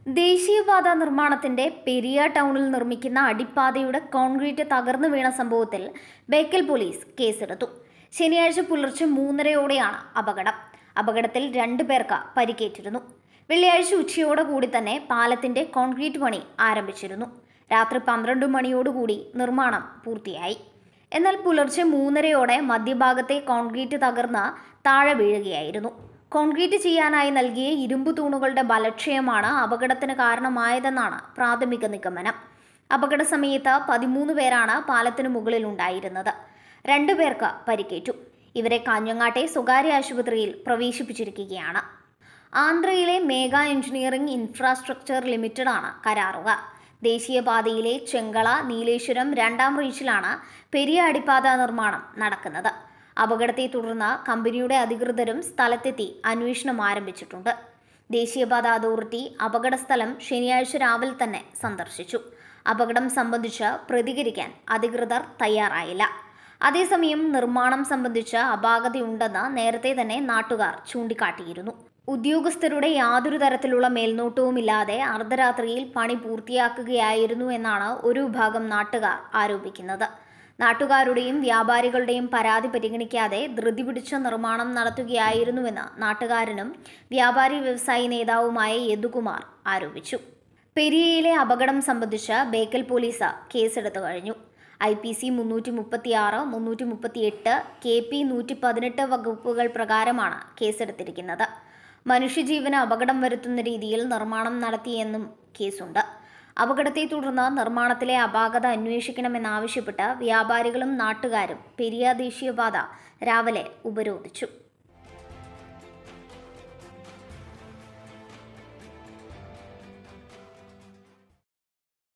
ദേശീയപാത നിർമ്മാണത്തിന്റെ പെരിയ ടൗണിൽ നിർമ്മിക്കുന്ന അടിപ്പാതയുടെ കോൺക്രീറ്റ് തകർന്നു വീണ സംഭവത്തിൽ ബേക്കൽ പോലീസ് കേസെടുത്തു. ശനിയാഴ്ച പുലർച്ചെ 3:30-ഓടെയാണ് അപകടം. അപകടത്തിൽ 2 പേർക്ക് പരിക്കേറ്റിരുന്നു. വെള്ളിയാഴ്ച ഉച്ചയോടുകൂടി തന്നെ പാലത്തിന്റെ കോൺക്രീറ്റ് പണി ആരംഭിച്ചിരുന്നു. രാത്രി 12 മണിയോടുകൂടി നിർമ്മാണം പൂർത്തിയായി. എന്നാൽ പുലർച്ചെ 3:30-ഓടെ മധ്യഭാഗത്തെ കോൺക്രീറ്റ് തകർന്ന് താഴെ വീഴുകയായിരുന്നു. കോൺക്രീറ്റ് ചെയ്യാനായി നൽകിയ ഇരുമ്പ് തൂണുകളുടെ ബലക്ഷയമാണ് അപകടത്തിന് കാരണമായതെന്നാണ് പ്രാഥമിക നിഗമനം. അപകട സമയത്ത് 13 പേരാണ് പാലത്തിനു മുകളിൽ ഉണ്ടായിരുന്നത്. 2 പേർക്ക് പരിക്കേറ്റു. ഇവരെ കാഞ്ഞങ്ങാട്ടെ സ്വകാര്യ ആശുപത്രിയിൽ പ്രവേശിപ്പിച്ചിരിക്കുകയാണ്. ആന്ധ്രയിലെ മേഘ എഞ്ചിനീയറിംഗ് ഇൻഫ്രാസ്ട്രക്ചർ ലിമിറ്റഡാണ് കരാറുകാർ. ദേശീയപാതയിലെ ചെങ്കള നീലേശ്വരം 2ാം റീച്ചിലാണ് പെരിയ അടിപ്പാത നിർമ്മാണം നടക്കുന്നത്. അപകടത്തെ തുടർന്ന് കമ്പനിയുടെ അധികൃതരും സ്ഥലത്തെത്തി അന്വേഷണം ആരംഭിച്ചിട്ടുണ്ട്. ദേശീയപാത അതോറിറ്റി അപകടസ്ഥലം ശനിയാഴ്ച രാവിലെ തന്നെ സന്ദർശിച്ചു. അപകടം സംബന്ധിച്ച് പ്രതികരിക്കാൻ അധികൃതർ തയ്യാറായില്ല. അതേസമയം നിർമ്മാണം സംബന്ധിച്ച് അപാകതയുണ്ടെന്ന് നേരത്തെ തന്നെ നാട്ടുകാർ ചൂണ്ടിക്കാട്ടിയിരുന്നു. ഉദ്യോഗസ്ഥരുടെ യാതൊരു തരത്തിലുള്ള മേൽനോട്ടവുമില്ലാതെ അർദ്ധരാത്രിയിൽ പണി പൂർത്തിയാക്കുകയായിരുന്നു എന്നാണ് ഒരു വിഭാഗം നാട്ടുകാർ ആരോപിക്കുന്നത്. നാട്ടുകാരുടെയും വ്യാപാരികളുടെയും പരാതി പരിഗണിക്കാതെ ധൃതി പിടിച്ച നിർമ്മാണം നടത്തുകയായിരുന്നുവെന്ന് നാട്ടുകാരനും വ്യാപാരി വ്യവസായി നേതാവുമായ യദുകുമാർ ആരോപിച്ചു. പെരിയയിലെ അപകടം സംബന്ധിച്ച് ബേക്കൽ പോലീസ് കേസെടുത്തു കഴിഞ്ഞു. IPC 336, 338, KP 118 വകുപ്പുകൾ പ്രകാരമാണ് കേസെടുത്തിരിക്കുന്നത്. മനുഷ്യജീവന് അപകടം വരുത്തുന്ന രീതിയിൽ നിർമ്മാണം നടത്തിയെന്നും കേസുണ്ട്. അപകടത്തെ തുടർന്ന് നിർമ്മാണത്തിലെ അപാകത അന്വേഷിക്കണമെന്നാവശ്യപ്പെട്ട് വ്യാപാരികളും നാട്ടുകാരും പെരിയ ദേശീയപാത രാവിലെ ഉപരോധിച്ചു.